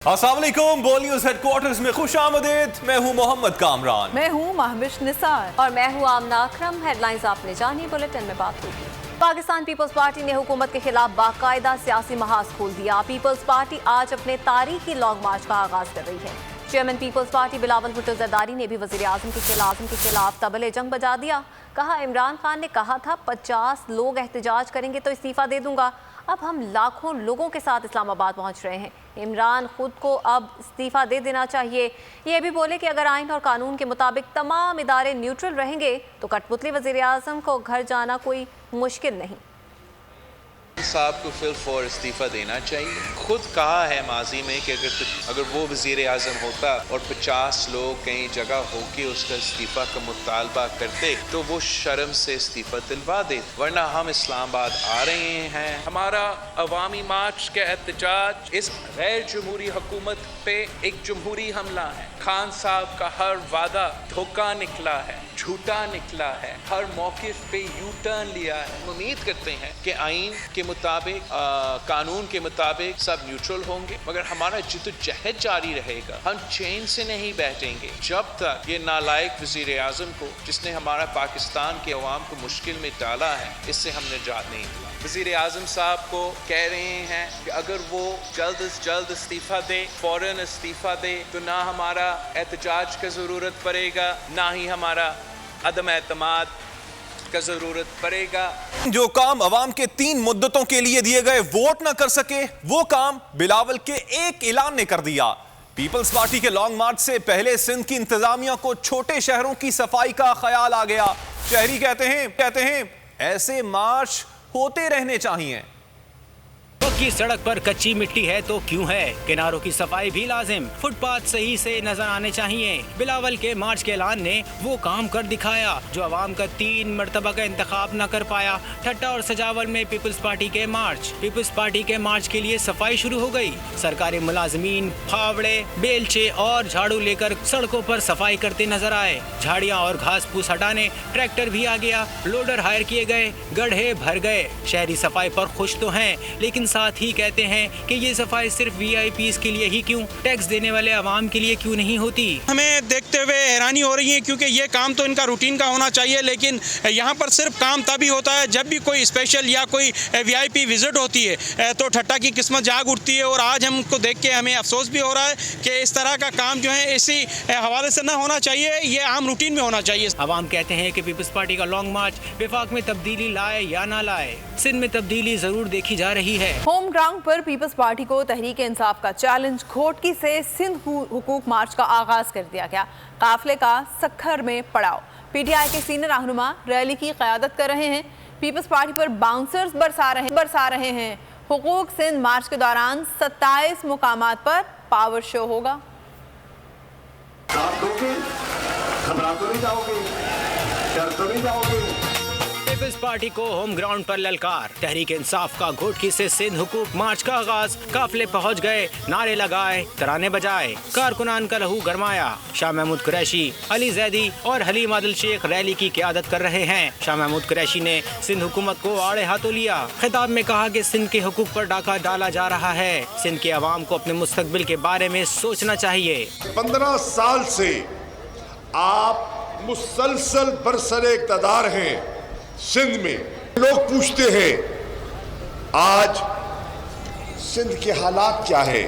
अस्सलाम वालेकुम। बोल न्यूज़ हेडक्वार्टर्स में खुश आमदीद। मैं हूँ मोहम्मद कामरान। मैं हूँ महविश निसार और मैं हूँ आमना अकरम। हेडलाइंस आपने जानी, बुलेटिन में बात होगी। पाकिस्तान पीपल्स पार्टी ने हुकूमत के खिलाफ बाकायदा सियासी महाज खोल दिया। पीपल्स पार्टी आज अपने तारीखी लॉन्ग मार्च का आगाज कर रही है। Chairman Peoples Party Bilawal Bhutto Zardari ने भी वज़ीर आज़म के खिलाफ तबले जंग बजा दिया। कहा, इमरान खान ने कहा था 50 लोग एहतजाज करेंगे तो इस्तीफ़ा दे दूंगा। अब हम लाखों लोगों के साथ इस्लामाबाद पहुंच रहे हैं। इमरान खुद को अब इस्तीफ़ा दे देना चाहिए। ये भी बोले कि अगर आइन और कानून के मुताबिक तमाम इदारे न्यूट्रल रहेंगे तो कठपुतली वज़ीर आज़म को घर जाना कोई मुश्किल नहीं। साहब को फिल फॉर इस्तीफ़ा देना चाहिए। खुद कहा है माजी में कि अगर वो वज़ीर आज़म होता और 50 लोग कहीं जगह होके उसका इस्तीफ़ा का मुतालबा करते तो वो शर्म से इस्तीफ़ा दिलवा दे, वरना हम इस्लामाबाद आ रहे हैं। हमारा अवामी मार्च का एहतजाज इस गैर जमहूरी हुकूमत पे एक जमहूरी हमला है। खान साहब का हर वादा धोखा निकला है, झूठा निकला है, हर मौके पे यू टर्न लिया है। उम्मीद करते हैं कि आइन के मुताबिक कानून के मुताबिक सब न्यूट्रल होंगे, मगर हमारा जिद्दोजहद जारी रहेगा। हम चैन से नहीं बैठेंगे जब तक ये नालायक वज़ीर आज़म को, जिसने हमारा पाकिस्तान के अवाम को मुश्किल में डाला है, इससे हम निजात नहीं दिला। वज़ीर आज़म साहब को कह रहे हैं कि अगर वो जल्द से जल्द इस्तीफ़ा दे, फ़ौरन इस्तीफ़ा दे, तो ना हमारा एहतजाज का ज़रूरत पड़ेगा, ना ही हमारा अदम एतमाद का ज़रूरत पड़ेगा। जो काम अवाम के 3 मुद्दतों के लिए दिए गए वोट न कर सके, वो काम बिलावल के एक ऐलान ने कर दिया। पीपल्स पार्टी के लॉन्ग मार्च से पहले सिंध की इंतजामिया को छोटे शहरों की सफाई का ख्याल आ गया। शहरी कहते हैं ऐसे मार्च होते रहने चाहिए। की सड़क पर कच्ची मिट्टी है तो क्यों है, किनारों की सफाई भी लाजिम, फुटपाथ सही से नजर आने चाहिए। बिलावल के मार्च के ऐलान ने वो काम कर दिखाया जो अवाम का 3 मरतबा का इंतखाब न कर पाया। ठट्टा और सजावल में पीपल्स पार्टी के मार्च के लिए सफाई शुरू हो गई। सरकारी मुलाजमीन फावड़े, बेलचे और झाड़ू लेकर सड़कों पर सफाई करते नजर आए। झाड़ियाँ और घास फूस हटाने ट्रैक्टर भी आ गया, लोडर हायर किए गए, गड्ढे भर गए। शहरी सफाई पर खुश तो हैं, लेकिन साथ ही कहते हैं कि ये सफाई सिर्फ वीआईपीज के लिए ही क्यों, टैक्स देने वाले अवाम के लिए क्यों नहीं होती। हमें देखते हुए हैरानी हो रही है, क्योंकि ये काम तो इनका रूटीन का होना चाहिए, लेकिन यहाँ पर सिर्फ काम तभी होता है जब भी कोई स्पेशल या कोई वीआईपी विजिट होती है तो ठट्टा की किस्मत जाग उठती है। और आज हमको देख के हमें अफसोस भी हो रहा है कि इस तरह का काम जो है इसी हवाले से न होना चाहिए, ये आम रूटीन में होना चाहिए। अवाम कहते हैं कि पीपल्स पार्टी का लॉन्ग मार्च विफाक में तब्दीली लाए या ना लाए, सिंध में तब्दीली जरूर देखी जा रही है। होम ग्राउंड पर पीपल्स पार्टी को तहरीक इंसाफ का चैलेंज, घोटकी से सिंध हुकूक मार्च का आगाज कर दिया गया। काफिले का सखर में पड़ाव। पीटीआई के सीनियर रहनुमा रैली की क़यादत कर रहे हैं। पीपल्स पार्टी पर बाउंसर्स बरसा रहे हैं। हुकूक सिंध मार्च के दौरान 27 मुकामात पर पावर शो होगा। पीपल्स पार्टी को होम ग्राउंड पर ललकार। तहरीक इंसाफ का घोटकी से सिंध हुकूक मार्च का आगाज। काफिले पहुंच गए, नारे लगाए, तराने बजाए, कारकुनान का लहू गरमाया। शाह महमूद कुरैशी, अली जैदी और हलीम आदिल शेख रैली की क़यादत कर रहे हैं। शाह महमूद कुरैशी ने सिंध हुकूमत को आड़े हाथों लिया। खिताब में कहा कि सिंध के हुकूक पर डाका डाला जा रहा है। सिंध के अवाम को अपने मुस्तकबिल के बारे में सोचना चाहिए। 15 साल से आप मुसलसल बरसरे इक़्तिदार हैं। सिंध में लोग पूछते हैं आज सिंध के हालात क्या है,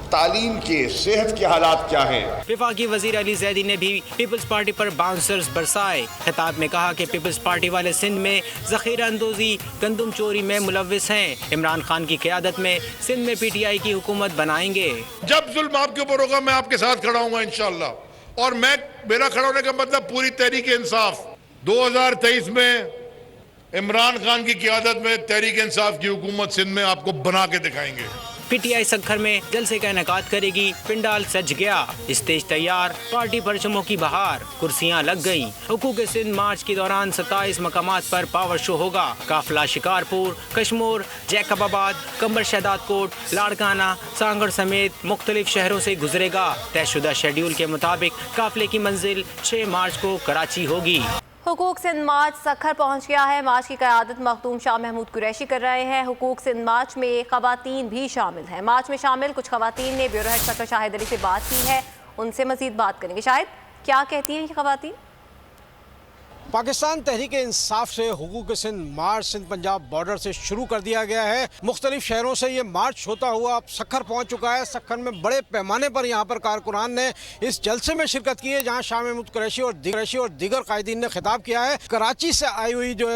तालीम के, सेहत के हालात क्या हैं। वफाकी वजीर अली जैदी ने भी पीपल्स पार्टी पर बाउंसर्स बरसाए। खिताब में कहा कि पीपल्स पार्टी वाले सिंध में ज़ख़ीरा अंदोज़ी, गंदम चोरी में मुलव्विस हैं। इमरान खान की क़यादत में सिंध में पीटीआई की हुकूमत बनाएंगे। जब जुल्म आपके ऊपर होगा मैं आपके साथ खड़ा हूँगा इंशाअल्लाह। और मेरा खड़ा होने का मतलब पूरी तहरीक इंसाफ। 2023 में इमरान खान की क़यादत में तहरीक इंसाफ की हुकूमत सिंध में आपको बना के दिखाएंगे। पीटीआई सखर में जलसे का इनेकाद करेगी। पिंडाल सज गया, स्टेज तैयार, पार्टी परचमों की बहार, कुर्सियां लग गई। हुकूक सिंध मार्च के दौरान 27 मकामात पर पावर शो होगा। काफिला शिकारपुर, कश्मोर, जैकबाबाद, कंबर शहदाद कोट, लाड़काना, सांगड़ समेत मुख्तलिफ शहरों से गुजरेगा। तयशुदा शेड्यूल के मुताबिक काफिले की मंजिल 6 मार्च को कराची होगी। حقوق سندھ مارچ سکھر پہنچ گیا ہے. مارچ کی قیادت مخدوم شاہ محمود قریشی کر رہے ہیں. حقوق سندھ مارچ میں خواتین بھی شامل ہیں. مارچ میں شامل کچھ خواتین نے بیورو ہیڈ سکر شاہد علی سے بات کی ہے. ان سے مزید بات کریں گے. شاہد، کیا کہتی ہیں یہ خواتین؟ پاکستان تحریک انصاف سے حقوق سندھ مارچ سندھ پنجاب بارڈر سے شروع کر دیا گیا ہے. مختلف شہروں سے یہ مارچ ہوتا ہوا اب سکھر پہنچ چکا ہے. سکھر میں بڑے پیمانے پر یہاں پر کارکنان نے اس جلسے میں شرکت کی ہے جہاں شاہ محمود قریشی اور دیگر قائدین نے خطاب کیا ہے. کراچی سے آئی ہوئی جو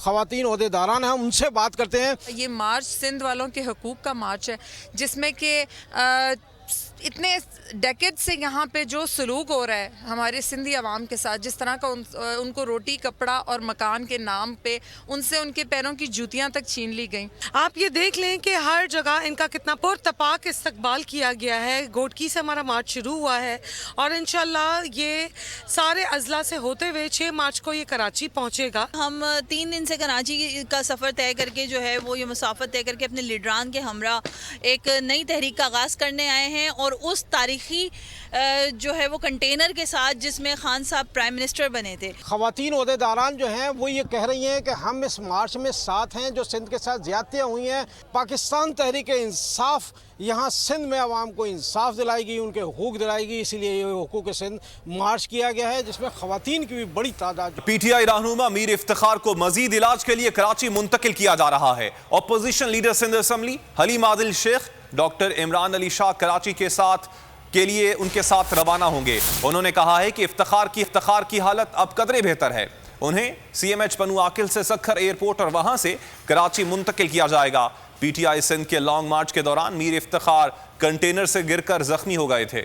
خواتین عہدیداران ہیں ان سے بات کرتے ہیں. یہ مارچ سندھ والوں کے حقوق کا مارچ ہے جس میں کہ اتنے ڈیکیڈ سے یہاں پہ جو سلوک ہو رہا ہے ہمارے سندھی عوام کے ساتھ، جس طرح کا ان کو روٹی کپڑا اور مکان کے نام پہ ان سے ان کے پیروں کی جوتیاں تک چھین لی گئیں. آپ یہ دیکھ لیں کہ ہر جگہ ان کا کتنا پرتپاک استقبال کیا گیا ہے. گوٹکی سے ہمارا مارچ شروع ہوا ہے اور انشاءاللہ یہ سارے اضلاع سے ہوتے ہوئے 6 مارچ کو یہ کراچی پہنچے گا. ہم 3 دن سے کراچی کا سفر طے کر کے جو ہے وہ یہ مسافت طے کر کے اپنے لیڈران کے ہمراہ ایک نئی تحریک کا آغاز کرنے آئے ہیں اور اس تاریخی جو ہے وہ کنٹینر کے ساتھ جس میں خان صاحب پرائم منسٹر بنے تھے. خواتین عہدیداران جو ہیں وہ یہ کہہ رہی ہیں کہ ہم اس مارچ میں ساتھ ہیں. جو سندھ کے ساتھ زیادتیاں ہوئی ہیں پاکستان تحریک انصاف یہاں سندھ میں عوام کو انصاف دلائے گی، ان کے حقوق دلائے گی. اسی لیے یہ حقوق سندھ مارچ کیا گیا ہے جس میں خواتین کی بھی بڑی تعداد. پی ٹی آئی رہنما میر افتخار کو مزید علاج کے لیے کراچی منتقل کیا جا رہا ہے. Opposition leader Sindh assembly Haleem Adil Sheikh doctor Imran Ali Shah Karachi کے لیے ان کے ساتھ روانہ ہوں گے. انہوں نے کہا ہے کہ افتخار کی حالت اب قدرے بہتر ہے. انہیں C M H Pano Aqil سے سکھر ایئرپورٹ اور وہاں سے کراچی منتقل کیا جائے گا. پی ٹی آئی سندھ کے لانگ مارچ کے دوران میر افتخار کنٹینر سے گر کر زخمی ہو گئے تھے.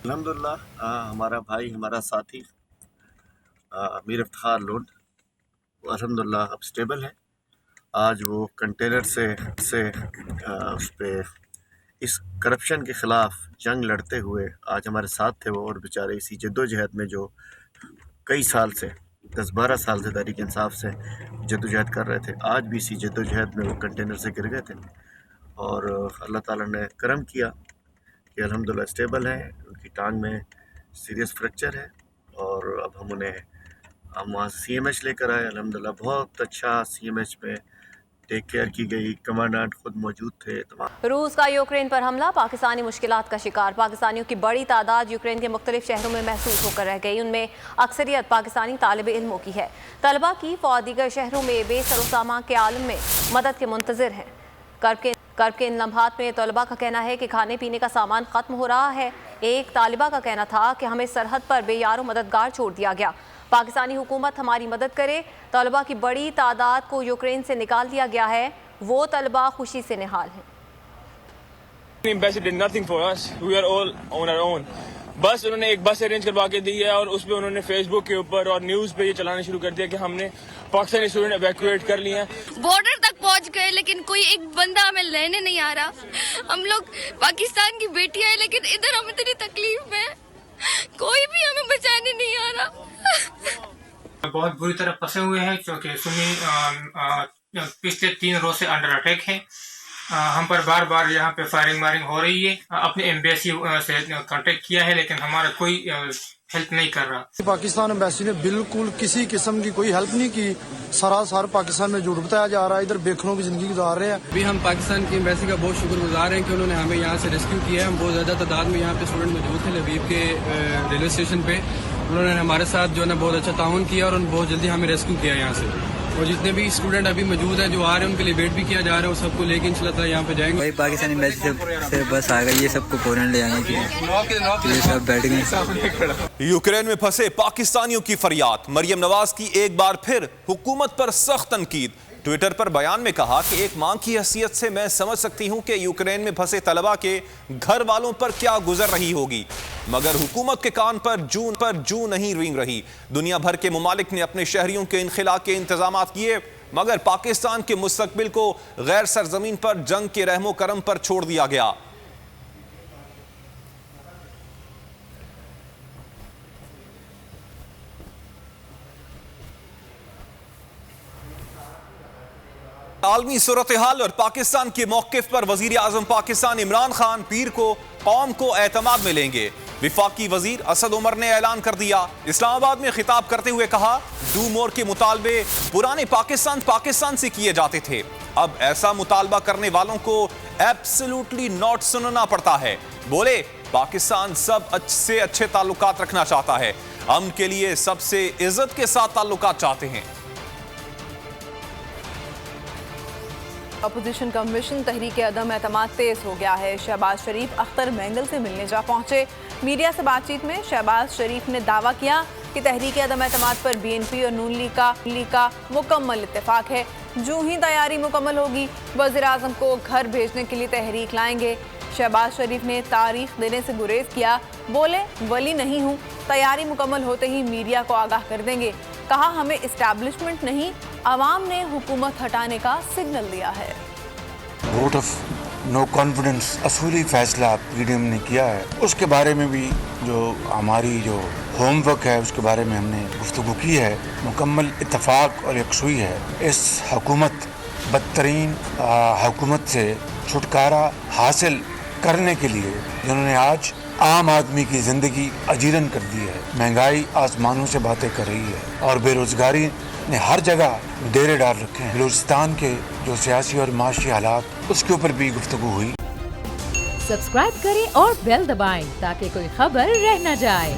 الحمدللہ ہمارا بھائی ہمارا ساتھی میر افتخار لوڈ الحمدللہ اب سٹیبل ہے. آج وہ کنٹینر سے اس پہ اس کرپشن کے خلاف جنگ لڑتے ہوئے آج ہمارے ساتھ تھے وہ. اور بیچارے اسی جدوجہد میں جو کئی سال سے 10-12 سال سے تحریک انصاف سے جدوجہد کر رہے تھے، آج بھی اسی جدوجہد میں وہ کنٹینر سے گر گئے تھے. اور اللہ تعالیٰ نے کرم کیا کہ الحمدللہ اسٹیبل ہیں. ان کی ٹانگ میں سیریس فریکچر ہے اور اب ہم وہاں سے سی ایم ایچ لے کر آئے. الحمدللہ بہت اچھا سی ایم ایچ میں ٹیک کیئر کی گئی. کمانڈنٹ خود موجود تھے. روس کا یوکرین پر حملہ پاکستانی مشکلات کا شکار. پاکستانیوں کی بڑی تعداد یوکرین کے مختلف شہروں میں محسوس ہو کر رہ گئی. ان میں اکثریت پاکستانی طالب علموں کی ہے. طلبہ کی فوج دیگر شہروں میں بے سر و سامان کے عالم میں مدد کے منتظر ہیں. کرب کے ان لمحات میں طلبہ کا کہنا ہے کہ کھانے پینے کا سامان ختم ہو رہا ہے. ایک طالبہ کا کہنا تھا کہ ہمیں سرحد پر بے یار و مددگار چھوڑ دیا گیا. پاکستانی حکومت ہماری مدد کرے. طلبہ کی بڑی تعداد کو یوکرین سے نکال دیا گیا ہے. وہ طلبہ خوشی سے نہال ہیں. بس انہوں نے ایک بس ارینج کروا کے دی ہے اور اس پہ انہوں نے فیس بک کے اوپر اور نیوز پہ یہ چلانا شروع کر دیا کہ ہم نے پاکستانی اسٹوڈنٹ ایویکویٹ کر لیے ہیں. بارڈر تک پہنچ گئے لیکن کوئی ایک بندہ ہمیں لینے نہیں آ رہا. ہم لوگ پاکستان کی بیٹیاں ہیں لیکن ادھر ہم اتنی تکلیف میں کوئی بھی ہمیں بچانے نہیں آ رہا. بہت بری طرح پھنسے ہوئے ہیں کیونکہ سنی پچھلے 3 روز سے انڈر اٹیک ہیں. ہم پر بار بار یہاں پہ فائرنگ مارنگ ہو رہی ہے. اپنے ایمبیسی سے کانٹیکٹ کیا ہے لیکن ہمارا کوئی ہیلپ نہیں کر رہا. پاکستان ایمبیسی نے بالکل کسی قسم کی کوئی ہیلپ نہیں کی. سراسر پاکستان میں جھوٹ بتایا جا رہا ہے. ادھر بیکھنوں کی زندگی گزار رہے ہیں. ابھی ہم پاکستان کی ایمبیسی کا بہت شکر گزار ہیں کہ انہوں نے ہمیں یہاں سے ریسکیو کیا ہے. ہم بہت زیادہ تعداد میں یہاں پہ اسٹوڈنٹ موجود تھے لبیب کے ریلوے اسٹیشن پہ. انہوں نے ہمارے ساتھ جو ہے نا بہت اچھا تعاون کیا اور انہوں نے بہت جلدی ہمیں ریسکیو کیا یہاں سے. اور جتنے بھی اسٹوڈنٹ ابھی موجود ہیں جو آ رہے ہیں ان کے لیے ویٹ بھی کیا جا رہا ہے. وہ سب کو لے کے انشاءاللہ تعالیٰ یہاں پہ جائیں گے. پاکستانی ایمبیسی سے بس آ گئی. یہ سب کو پولینڈ لے جانے کی یہ سب بیٹھ گئے. یوکرین میں پھنسے پاکستانیوں کی فریاد. مریم نواز کی ایک بار پھر حکومت پر سخت تنقید. ٹویٹر پر بیان میں کہا کہ ایک ماں کی حیثیت سے میں سمجھ سکتی ہوں کہ یوکرین میں پھنسے طلبہ کے گھر والوں پر کیا گزر رہی ہوگی، مگر حکومت کے کان پر جوں نہیں رینگ رہی. دنیا بھر کے ممالک نے اپنے شہریوں کے انخلا کے انتظامات کیے مگر پاکستان کے مستقبل کو غیر سرزمین پر جنگ کے رحم و کرم پر چھوڑ دیا گیا. आलमी सूरत-ए-हाल और पाकिस्तान के मौक़िफ़ पर वज़ीर आज़म पाकिस्तान इमरान खान पीर को कौम को एतमाद में लेंगे। विफाकी वज़ीर असद उमर ने ऐलान कर दिया। इस्लामाबाद में खिताब करते हुए कहा, डू मोर के मुतालबे पुराने पाकिस्तान से किए जाते थे, अब ऐसा मुतालबा करने वालों को एब्सोल्युटली नॉट सुनना पड़ता है। बोले, पाकिस्तान सब से अच्छे ताल्लुकात रखना चाहता है, अमन के लिए सबसे इज्जत के साथ ताल्लुकात चाहते हैं। अपोजिशन का मिशन तहरीक अदम एतमाद तेज हो गया है। शहबाज शरीफ अख्तर मैंगल से मिलने जा पहुंचे। मीडिया से बातचीत में शहबाज शरीफ ने दावा किया कि तहरीक अदम एतमाद पर BNP और नून लीग का मुकम्मल इत्तेफाक है। जो ही तैयारी मुकम्मल होगी, वज़ीर आज़म को घर भेजने के लिए तहरीक लाएंगे। शहबाज शरीफ ने तारीख देने से गुरेज किया। बोले, वली नहीं हूँ, तैयारी मुकम्मल होते ही मीडिया को आगाह कर देंगे। कहा, हमें इस्टेब्लिशमेंट नहीं, अवाम ने हुकूमत हटाने का सिग्नल दिया है। वोट ऑफ नो कॉन्फिडेंस असूली फैसला PDM ने किया है, उसके बारे में भी जो हमारी जो होमवर्क है उसके बारे में हमने गुफ्तगू की है। मुकम्मल इत्तफाक और यकसुई है। इस हुकूमत बदतरीन हुकूमत से छुटकारा हासिल करने के लिए जिन्होंने आज आम आदमी की ज़िंदगी अजीरन कर दी है, महंगाई आसमानों से बातें कर रही है और बेरोज़गारी ने हर जगह डेरे डाल रखे हैं। बलूचिस्तान के जो सियासी और माशी हालात, उसके ऊपर भी गुफ्तगू हुई। सब्सक्राइब करें और बेल दबाएं ताकि कोई खबर रह न जाए।